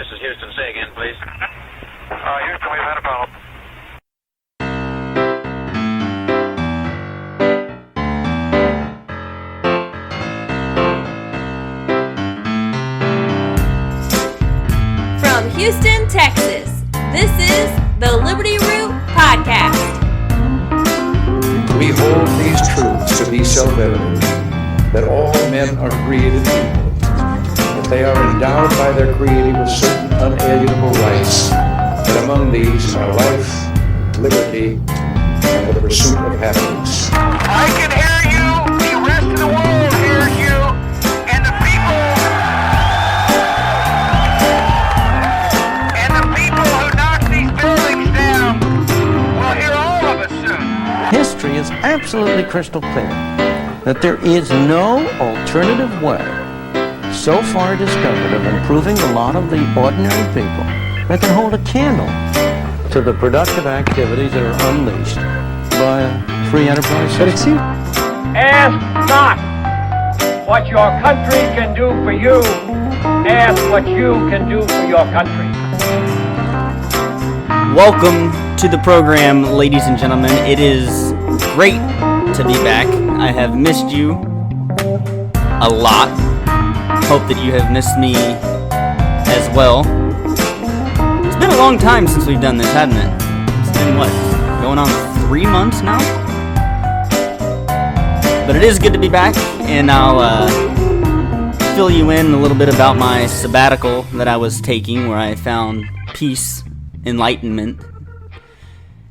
This is Houston. Say again, please. Houston, we've had a problem. From Houston, Texas, this is the Liberty Root Podcast. We hold these truths to be self-evident, that all men are created equal, that they are endowed by their Creator with certain unalienable rights, that among these are life, liberty, and the pursuit of happiness. I can hear you. The rest of the world hears you. And the people who knock these buildings down will hear all of us soon. History is absolutely crystal clear that there is no alternative way so far discovered of improving the lot of the ordinary people that can hold a candle to the productive activities that are unleashed by a free enterprise system. Ask not what your country can do for you. Ask what you can do for your country. Welcome to the program, ladies and gentlemen. It is great to be back. I have missed you a lot. Hope that you have missed me as well. It's been a long time since we've done this, hasn't it? It's been, going on 3 months now? But it is good to be back, and I'll fill you in a little bit about my sabbatical that I was taking, where I found peace, enlightenment,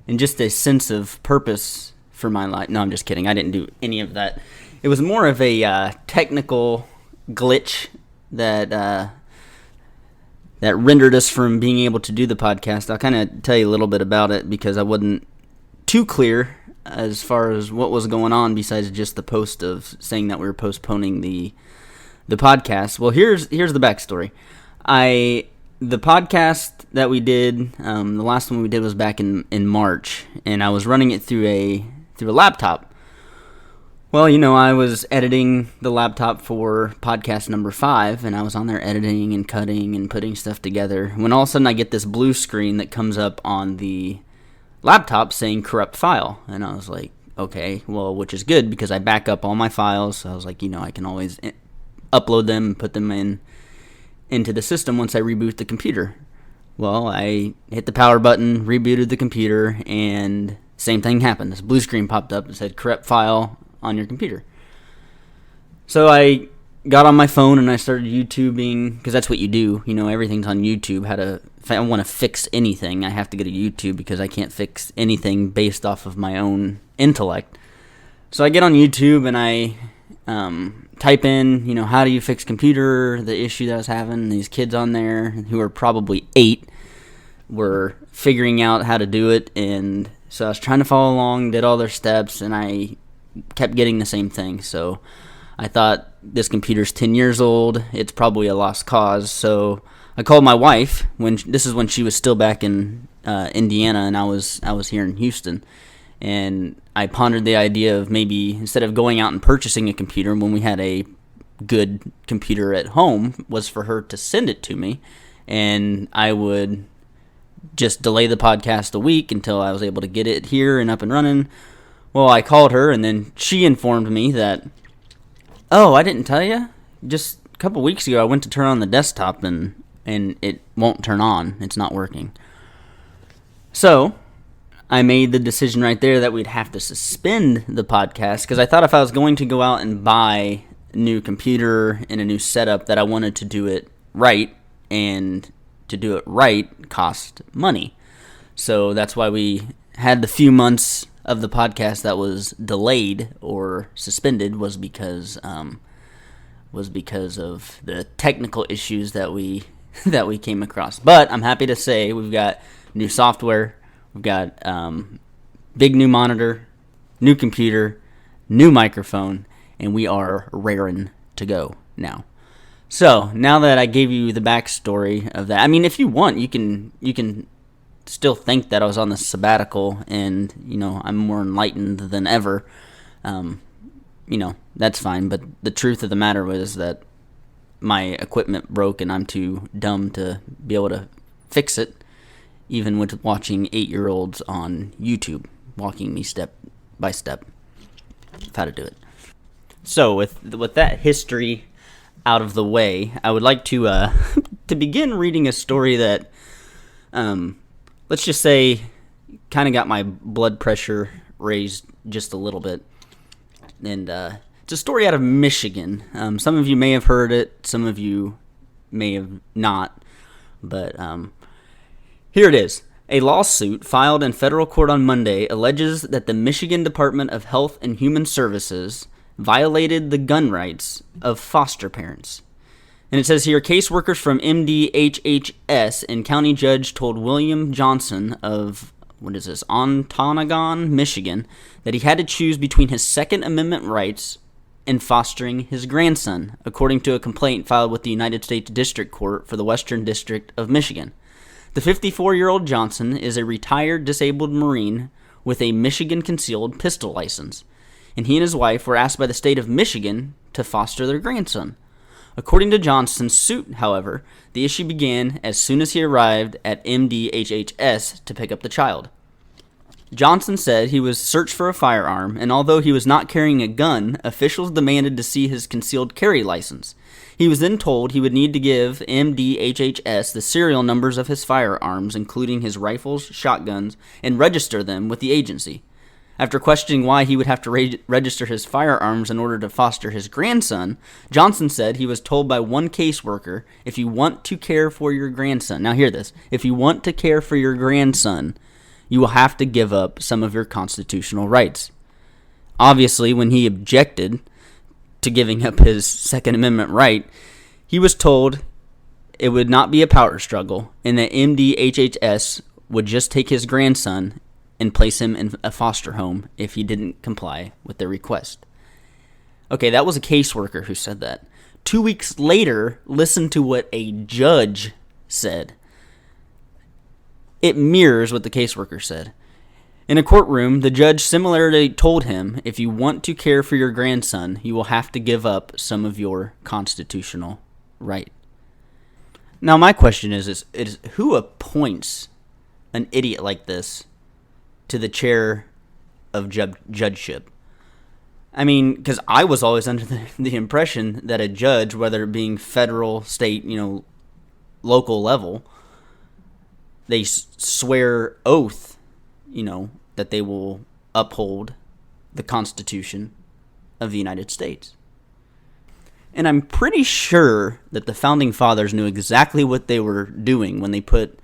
and just a sense of purpose for my life. No, I'm just kidding. I didn't do any of that. It was more of a technical glitch that rendered us from being able to do the podcast. I'll kind of tell you a little bit about it because I wasn't too clear as far as what was going on besides just the post of saying that we were postponing the podcast. Well, here's the backstory. The podcast that we did, the last one we did was back in March, and I was running it through a laptop. Well, I was editing the laptop for podcast number 5, and I was on there editing and cutting and putting stuff together, when all of a sudden I get this blue screen that comes up on the laptop saying corrupt file, and I was like, okay, well, which is good because I back up all my files, so I was like, I can always upload them and put them into the system once I reboot the computer. Well, I hit the power button, rebooted the computer, and same thing happened. This blue screen popped up and said corrupt file on your computer. So I got on my phone and I started YouTubing, because that's what you do. Everything's on YouTube. If I want to fix anything, I have to go to YouTube because I can't fix anything based off of my own intellect. So I get on YouTube and I type in, how do you fix computer, the issue that I was having. These kids on there who are probably 8 were figuring out how to do it, and so I was trying to follow along, did all their steps, and I kept getting the same thing. So I thought, this computer's 10 years old, it's probably a lost cause. So I called my wife, this is when she was still back in Indiana, and I was here in Houston. And I pondered the idea of maybe, instead of going out and purchasing a computer when we had a good computer at home, was for her to send it to me, and I would just delay the podcast a week until I was able to get it here and up and running. Well, I called her, and then she informed me that, oh, I didn't tell you? Just a couple weeks ago, I went to turn on the desktop, and it won't turn on. It's not working. So I made the decision right there that we'd have to suspend the podcast, because I thought if I was going to go out and buy a new computer and a new setup, that I wanted to do it right, and to do it right cost money. So that's why we had the few months of the podcast that was delayed or suspended, was because of the technical issues that we came across. But I'm happy to say we've got new software. We've got big new monitor, new computer, new microphone, and we are raring to go now. So now that I gave you the backstory of that, I mean, if you want, you can still think that I was on the sabbatical and I'm more enlightened than ever. That's fine. But the truth of the matter was that my equipment broke and I'm too dumb to be able to fix it, even with watching 8-year-olds on YouTube walking me step by step of how to do it. So with that history out of the way, I would like to to begin reading a story that, let's just say, kind of got my blood pressure raised just a little bit. And it's a story out of Michigan. Some of you may have heard it, some of you may have not, but here it is. A lawsuit filed in federal court on Monday alleges that the Michigan Department of Health and Human Services violated the gun rights of foster parents. And it says here, caseworkers from MDHHS and county judge told William Johnson of, Ontonagon, Michigan, that he had to choose between his Second Amendment rights and fostering his grandson, according to a complaint filed with the United States District Court for the Western District of Michigan. The 54-year-old Johnson is a retired disabled Marine with a Michigan concealed pistol license, and he and his wife were asked by the state of Michigan to foster their grandson. According to Johnson's suit, however, the issue began as soon as he arrived at MDHHS to pick up the child. Johnson said he was searched for a firearm, and although he was not carrying a gun, officials demanded to see his concealed carry license. He was then told he would need to give MDHHS the serial numbers of his firearms, including his rifles, shotguns, and register them with the agency. After questioning why he would have to register his firearms in order to foster his grandson, Johnson said he was told by one caseworker, if you want to care for your grandson, now hear this, if you want to care for your grandson, you will have to give up some of your constitutional rights. Obviously, when he objected to giving up his Second Amendment right, he was told it would not be a power struggle and that MDHHS would just take his grandson and place him in a foster home if he didn't comply with their request. Okay, that was a caseworker who said that. 2 weeks later, listen to what a judge said. It mirrors what the caseworker said. In a courtroom, the judge similarly told him, if you want to care for your grandson, you will have to give up some of your constitutional right. Now, my question is who appoints an idiot like this to the chair of judgeship? I mean, because I was always under the impression that a judge, whether it being federal, state, local level, they swear oath, that they will uphold the Constitution of the United States. And I'm pretty sure that the Founding Fathers knew exactly what they were doing when they put,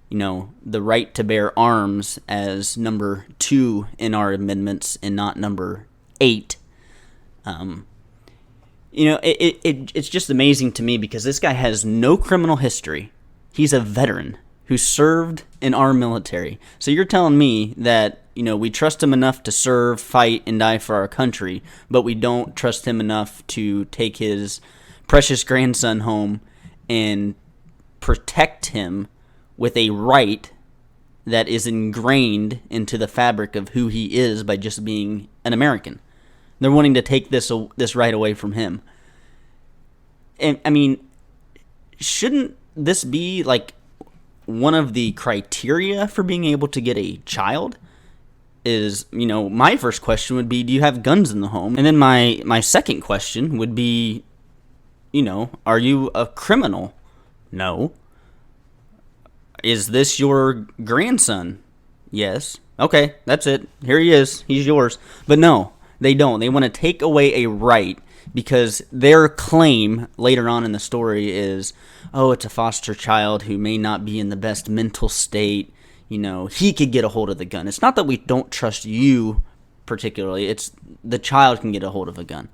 the right to bear arms as number 2 in our amendments and not number 8. It's just amazing to me because this guy has no criminal history. He's a veteran who served in our military. So you're telling me that, we trust him enough to serve, fight, and die for our country, but we don't trust him enough to take his precious grandson home and protect him with a right that is ingrained into the fabric of who he is by just being an American. They're wanting to take this right away from him. And, I mean, shouldn't this be, one of the criteria for being able to get a child? Is, my first question would be, do you have guns in the home? And then my second question would be, are you a criminal? No. Is this your grandson? Yes. Okay, that's it. Here he is. He's yours. But no, they don't. They want to take away a right because their claim later on in the story is, it's a foster child who may not be in the best mental state. He could get a hold of the gun. It's not that we don't trust you particularly. It's the child can get a hold of a gun.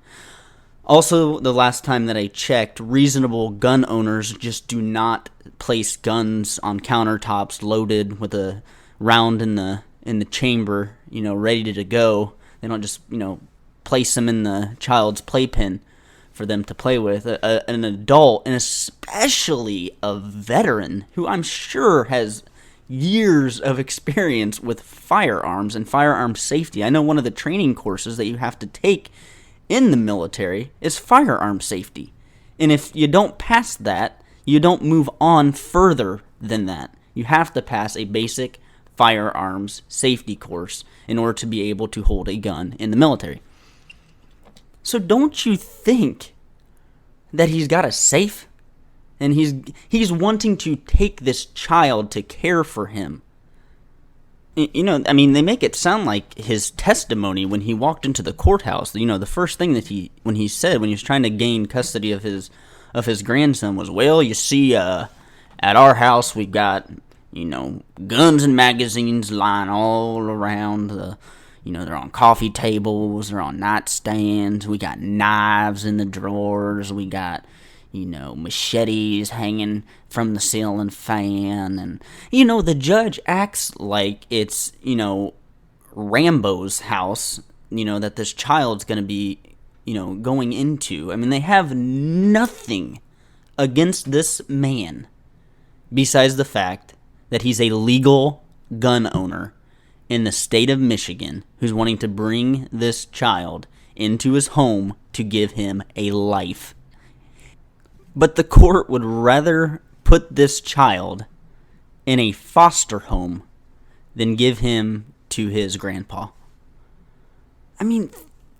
Also, the last time that I checked, reasonable gun owners just do not place guns on countertops loaded with a round in the chamber, ready to go. They don't just, place them in the child's playpen for them to play with. An adult, and especially a veteran, who I'm sure has years of experience with firearms and firearm safety. I know one of the training courses that you have to take in the military is firearm safety. And if you don't pass that, you don't move on further than that. You have to pass a basic firearms safety course in order to be able to hold a gun in the military. So don't you think that he's got a safe? And he's wanting to take this child to care for him. You know, I mean, they make it sound like his testimony when he walked into the courthouse. You know, the first thing that he said when he was trying to gain custody of his grandson was, well, you see, at our house we got, you know, guns and magazines lying all around the, you know, they're on coffee tables, they're on nightstands, we got knives in the drawers, we got, you know, machetes hanging from the ceiling fan, and, you know, the judge acts like it's, you know, Rambo's house, you know, that this child's going to be, you know, going into. I mean, they have nothing against this man besides the fact that he's a legal gun owner in the state of Michigan who's wanting to bring this child into his home to give him a life. But the court would rather put this child in a foster home than give him to his grandpa. I mean,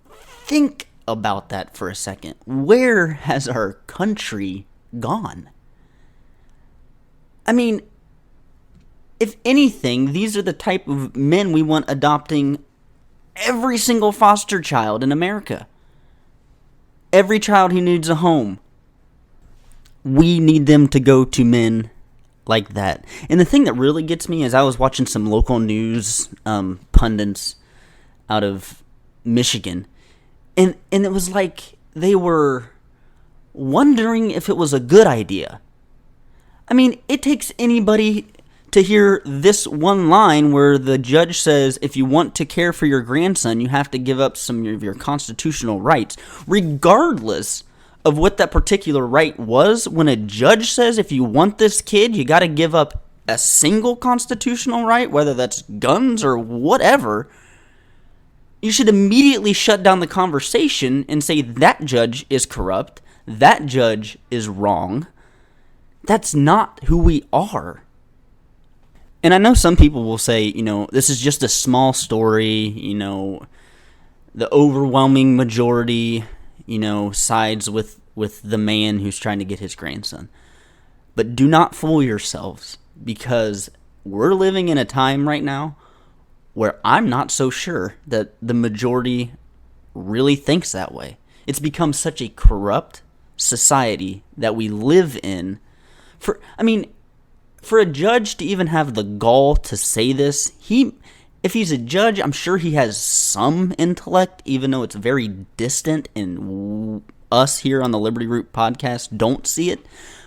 think about that for a second. Where has our country gone? I mean, if anything, these are the type of men we want adopting every single foster child in America. Every child who needs a home. We need them to go to men like that. And the thing that really gets me is I was watching some local news pundits out of Michigan, and it was like they were wondering if it was a good idea. I mean, it takes anybody to hear this one line where the judge says, if you want to care for your grandson, you have to give up some of your constitutional rights, regardless of what that particular right was. When a judge says, if you want this kid, you got to give up a single constitutional right, whether that's guns or whatever, you should immediately shut down the conversation and say that judge is corrupt, that judge is wrong. That's not who we are. And I know some people will say, you know, this is just a small story, you know, the overwhelming majority, you know, sides with the man who's trying to get his grandson. But do not fool yourselves, because we're living in a time right now where I'm not so sure that the majority really thinks that way. It's become such a corrupt society that we live in. For a judge to even have the gall to say this, if he's a judge, I'm sure he has some intellect, even though it's very distant and us here on the Liberty Root podcast don't see it.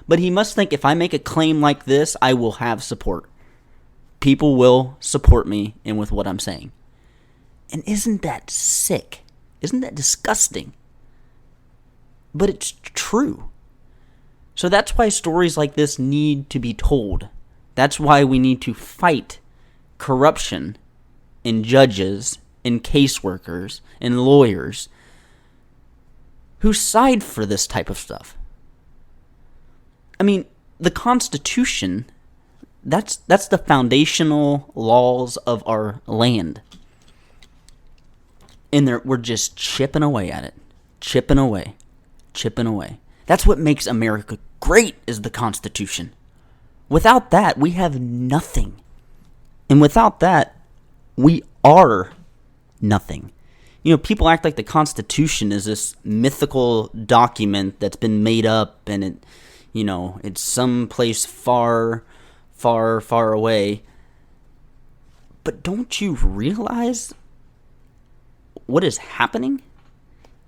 But he must think, if I make a claim like this, I will have support. People will support me in with what I'm saying. And isn't that sick? Isn't that disgusting? But it's true. So that's why stories like this need to be told. That's why we need to fight corruption in judges, in caseworkers, in lawyers who side for this type of stuff. I mean, the Constitution, that's the foundational laws of our land. And we're just chipping away at it. Chipping away. That's what makes America great, is the Constitution. Without that, we have nothing. And without that, we are nothing. You know, people act like the Constitution is this mythical document that's been made up, and it, you know, it's someplace far, far, far away. But don't you realize what is happening?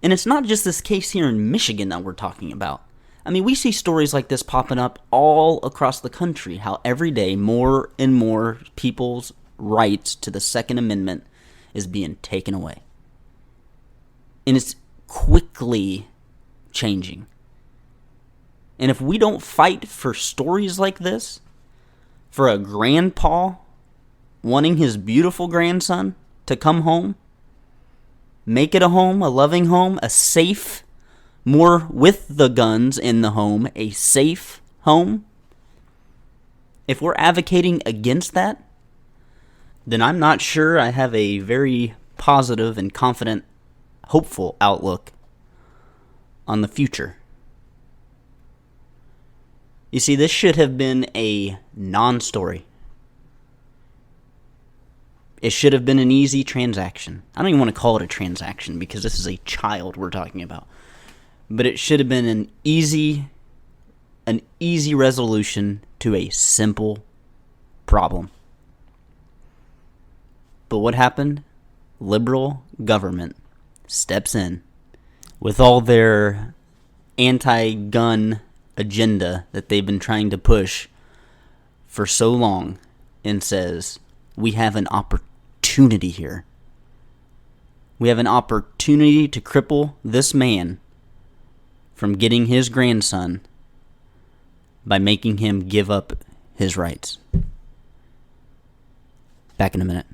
And it's not just this case here in Michigan that we're talking about. I mean, we see stories like this popping up all across the country, how every day more and more people's rights to the Second Amendment is being taken away. And it's quickly changing. And if we don't fight for stories like this, for a grandpa wanting his beautiful grandson to come home, make it a home, a loving home, a safe, more with the guns in the home, a safe home, if we're advocating against that, then I'm not sure I have a very positive and confident, hopeful outlook on the future. You see, this should have been a non-story. It should have been an easy transaction. I don't even want to call it a transaction because this is a child we're talking about. But it should have been an easy resolution to a simple problem. But what happened? Liberal government steps in with all their anti-gun agenda that they've been trying to push for so long and says, we have an opportunity here. We have an opportunity to cripple this man from getting his grandson by making him give up his rights. Back in a minute.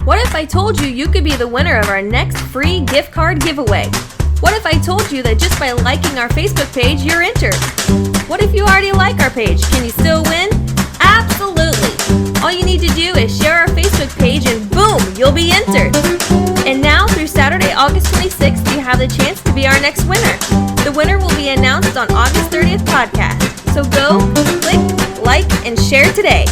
What if I told you you could be the winner of our next free gift card giveaway? What if I told you that just by liking our Facebook page, you're entered? What if you already like our page? Can you still win? Absolutely! All you need to do is share our Facebook page and boom, you'll be entered! And now through Saturday, August 26th, you have the chance to be our next winner. The winner will be announced on August 30th podcast. So go, click, like, and share today.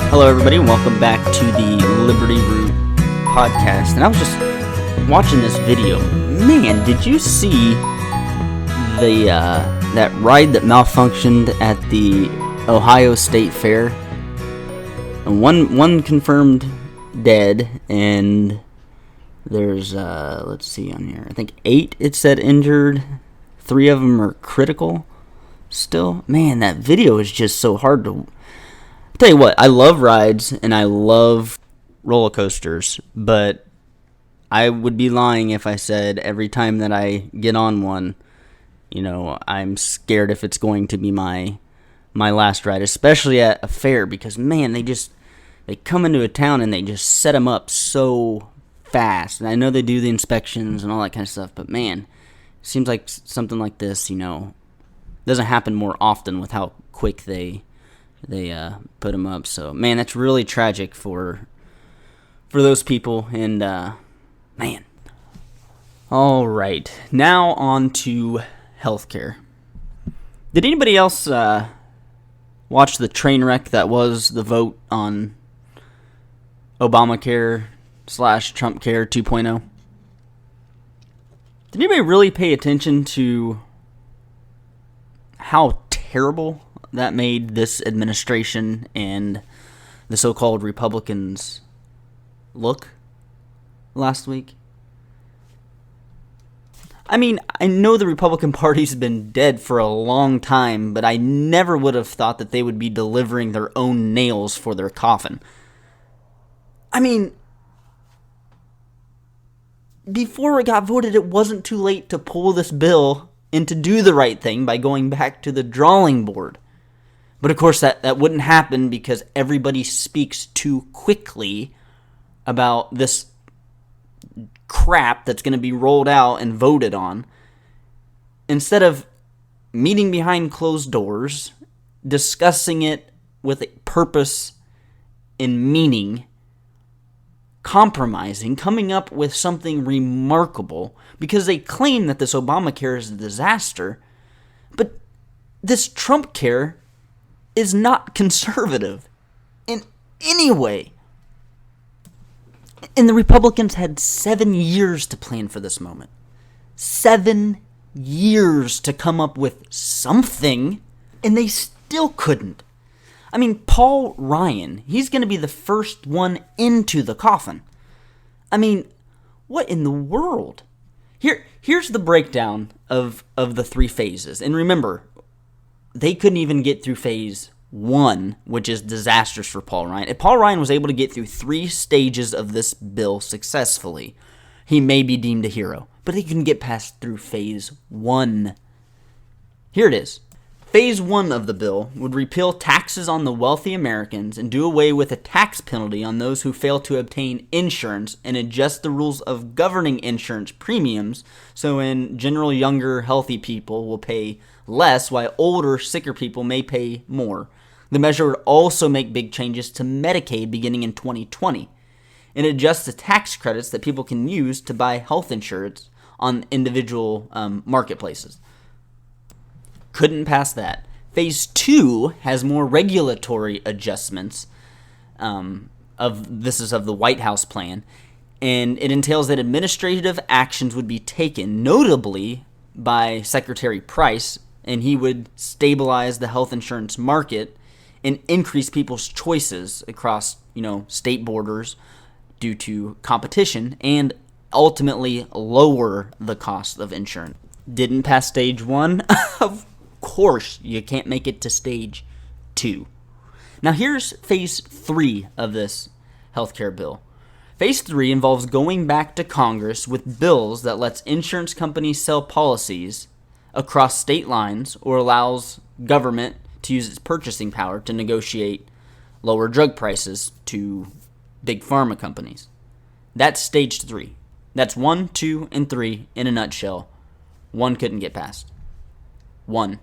Hello, everybody, and welcome back to the Liberty Root podcast. And I was just watching this video. Man, did you see the that ride that malfunctioned at the Ohio State Fair? And one confirmed dead, and there's let's see on here. I think 8 it said injured. 3 of them are critical. Still, man, that video is just so hard to. I'll tell you what, I love rides and I love roller coasters, but I would be lying if I said every time that I get on one, I'm scared if it's going to be my last ride, especially at a fair, because man, they come into a town and they just set them up so fast. And I know they do the inspections and all that kind of stuff, but man, it seems like something like this, doesn't happen more often with how quick they put them up. So man, that's really tragic for those people. And man, all right, now on to healthcare. Did anybody else watch the train wreck that was the vote on Obamacare / Trump Care 2.0? Did anybody really pay attention to how terrible that made this administration and the so-called Republicans look last week? I mean, I know the Republican Party's been dead for a long time, but I never would have thought that they would be delivering their own nails for their coffin. I mean, before it got voted, it wasn't too late to pull this bill and to do the right thing by going back to the drawing board. But of course that wouldn't happen because everybody speaks too quickly about this crap that's going to be rolled out and voted on. Instead of meeting behind closed doors, discussing it with a purpose and meaning, compromising, coming up with something remarkable, because they claim that this Obamacare is a disaster, but this Trump Care is not conservative in any way. And the Republicans had 7 years to plan for this moment. 7 years to come up with something, and they still couldn't. I mean, Paul Ryan, he's going to be the first one into the coffin. I mean, What in the world? Here's the breakdown of the 3 phases. And remember, they couldn't even get through phase 1, which is disastrous for Paul Ryan. If Paul Ryan was able to get through 3 stages of this bill successfully, he may be deemed a hero. But he couldn't get past through phase 1. Here it is. Phase 1 of the bill would repeal taxes on the wealthy Americans and do away with a tax penalty on those who fail to obtain insurance and adjust the rules of governing insurance premiums so in general younger, healthy people will pay less while older, sicker people may pay more. The measure would also make big changes to Medicaid beginning in 2020 and adjust the tax credits that people can use to buy health insurance on individual marketplaces. Couldn't pass that. Phase 2 has more regulatory adjustments. This is of the White House plan, and it entails that administrative actions would be taken, notably by Secretary Price, and he would stabilize the health insurance market and increase people's choices across, state borders due to competition, and ultimately lower the cost of insurance. Didn't pass stage 1. Of course you can't make it to stage 2. Now here's phase 3 of this healthcare bill. Phase 3 involves going back to Congress with bills that lets insurance companies sell policies across state lines or allows government to use its purchasing power to negotiate lower drug prices to big pharma companies. That's stage 3. That's 1, 2, and 3 in a nutshell. 1 couldn't get passed. 1.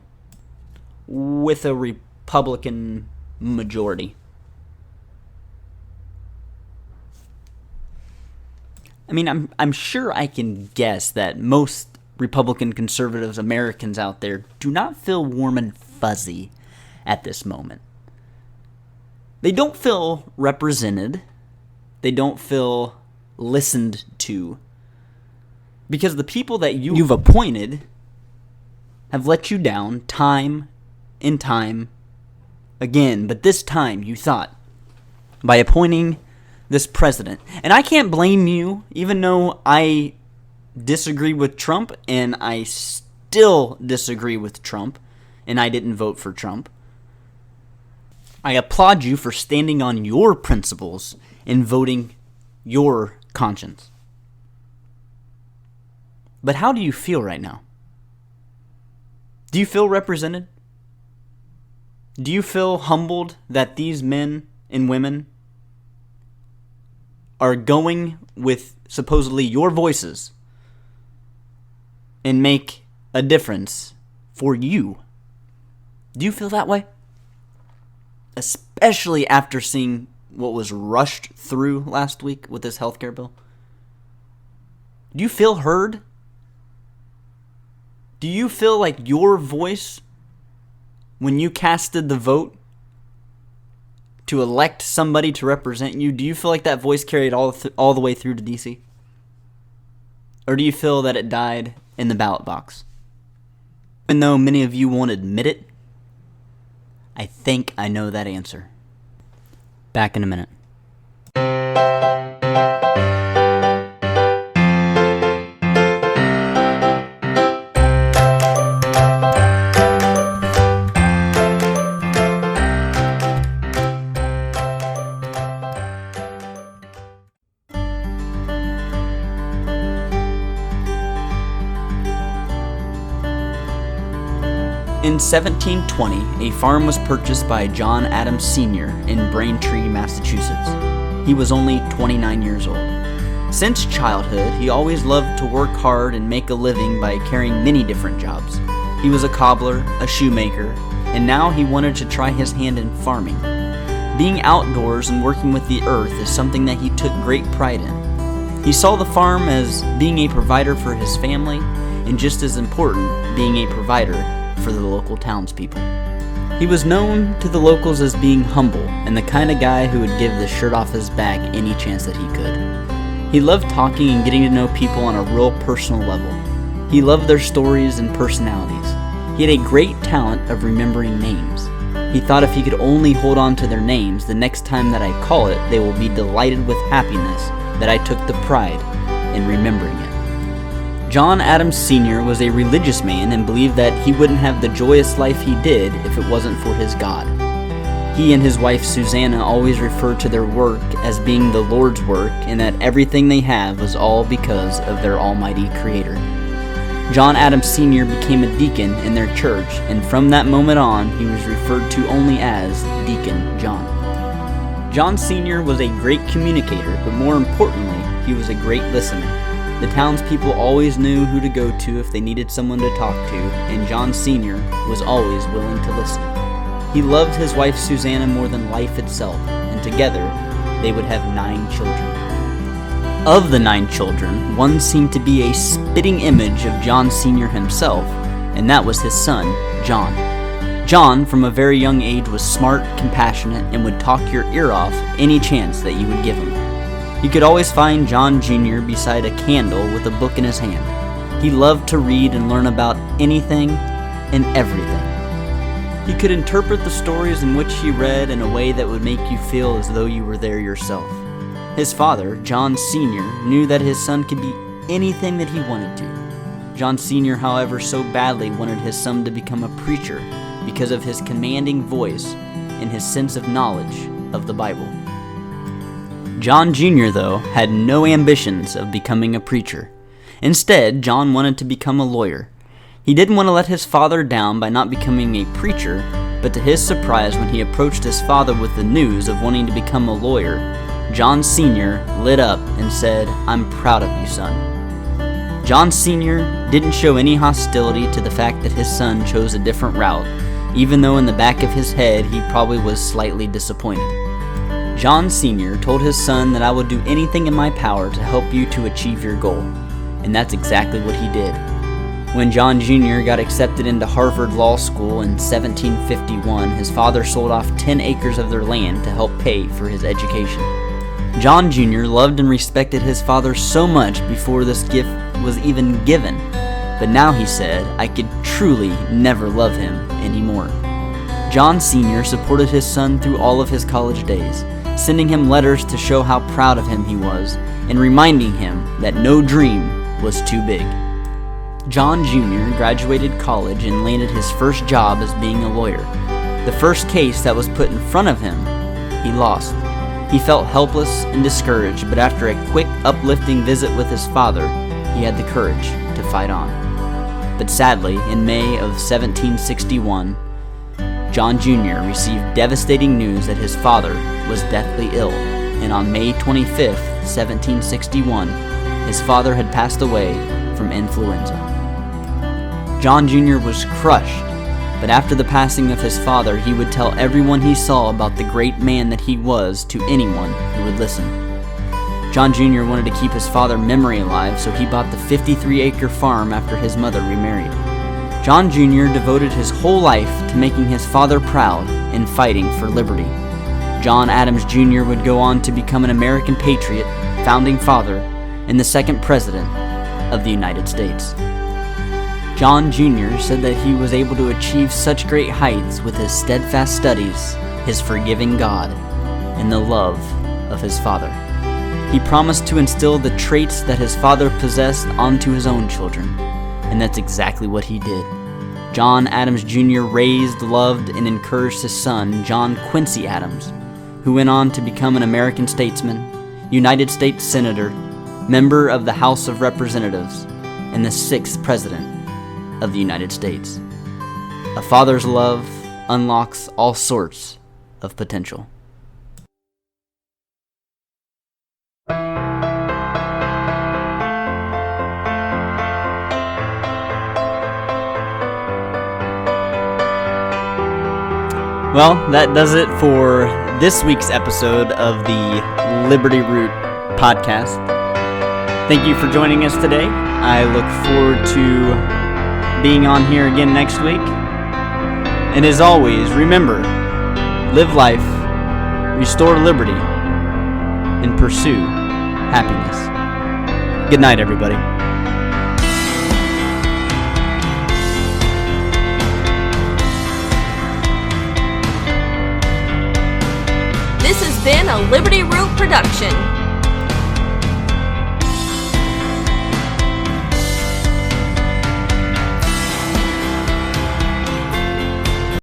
With a Republican majority. I mean, I'm sure I can guess that most Republican conservatives Americans out there do not feel warm and fuzzy at this moment. They don't feel represented. They don't feel listened to. Because the people that you've appointed have let you down time and time again. But this time you thought, by appointing this president, and I can't blame you, even though I disagree with Trump, and I still disagree with Trump, and I didn't vote for Trump. I applaud you for standing on your principles and voting your conscience. But how do you feel right now? Do you feel represented? Do you feel humbled that these men and women are going with supposedly your voices and make a difference for you? Do you feel that way? Especially after seeing what was rushed through last week with this healthcare bill. Do you feel heard? Do you feel like your voice, when you casted the vote to elect somebody to represent you, do you feel like that voice carried all the way through to DC? Or do you feel that it died in the ballot box? Even though many of you won't admit it, I think I know that answer. Back in a minute. In 1720, a farm was purchased by John Adams Sr. in Braintree, Massachusetts. He was only 29 years old. Since childhood, he always loved to work hard and make a living by carrying many different jobs. He was a cobbler, a shoemaker, and now he wanted to try his hand in farming. Being outdoors and working with the earth is something that he took great pride in. He saw the farm as being a provider for his family, and just as important, being a provider for the local townspeople. He was known to the locals as being humble and the kind of guy who would give the shirt off his back any chance that he could. He loved talking and getting to know people on a real personal level. He loved their stories and personalities. He had a great talent of remembering names. He thought if he could only hold on to their names, the next time that I call it, they will be delighted with happiness that I took the pride and remembering it. John Adams Sr. was a religious man and believed that he wouldn't have the joyous life he did if it wasn't for his God. He and his wife Susanna always referred to their work as being the Lord's work, and that everything they have was all because of their almighty Creator. John Adams Sr. became a deacon in their church, and from that moment on, he was referred to only as Deacon John. John Sr. was a great communicator, but more importantly, he was a great listener. The townspeople always knew who to go to if they needed someone to talk to, and John Sr. was always willing to listen. He loved his wife Susanna more than life itself, and together they would have 9 children. Of the 9 children, one seemed to be a spitting image of John Sr. himself, and that was his son, John. John, from a very young age, was smart, compassionate, and would talk your ear off any chance that you would give him. You could always find John Jr. beside a candle with a book in his hand. He loved to read and learn about anything and everything. He could interpret the stories in which he read in a way that would make you feel as though you were there yourself. His father, John Sr., knew that his son could be anything that he wanted to. John Sr., however, so badly wanted his son to become a preacher because of his commanding voice and his sense of knowledge of the Bible. John Jr., though, had no ambitions of becoming a preacher. Instead, John wanted to become a lawyer. He didn't want to let his father down by not becoming a preacher, but to his surprise, when he approached his father with the news of wanting to become a lawyer, John Sr. lit up and said, "I'm proud of you, son." John Sr. didn't show any hostility to the fact that his son chose a different route, even though in the back of his head he probably was slightly disappointed. John Sr. told his son that I will do anything in my power to help you to achieve your goal, and that's exactly what he did. When John Jr. got accepted into Harvard Law School in 1751, his father sold off 10 acres of their land to help pay for his education. John Jr. loved and respected his father so much before this gift was even given, but now he said, I could truly never love him anymore. John Sr. supported his son through all of his college days, sending him letters to show how proud of him he was, and reminding him that no dream was too big. John Jr. graduated college and landed his first job as being a lawyer. The first case that was put in front of him, he lost. He felt helpless and discouraged, but after a quick, uplifting visit with his father, he had the courage to fight on. But sadly, in May of 1761, John Jr. received devastating news that his father was deathly ill, and on May 25, 1761, his father had passed away from influenza. John Jr. was crushed, but after the passing of his father, he would tell everyone he saw about the great man that he was to anyone who would listen. John Jr. wanted to keep his father's memory alive, so he bought the 53-acre farm after his mother remarried. John Jr. devoted his whole life to making his father proud and fighting for liberty. John Adams Jr. would go on to become an American patriot, founding father, and the second president of the United States. John Jr. said that he was able to achieve such great heights with his steadfast studies, his forgiving God, and the love of his father. He promised to instill the traits that his father possessed onto his own children, and that's exactly what he did. John Adams Jr. raised, loved, and encouraged his son, John Quincy Adams, who went on to become an American statesman, United States Senator, member of the House of Representatives, and the 6th President of the United States. A father's love unlocks all sorts of potential. Well, that does it for this week's episode of the Liberty Root podcast. Thank you for joining us today. I look forward to being on here again next week. And as always, remember, live life, restore liberty, and pursue happiness. Good night, everybody. This has been a Liberty Root production.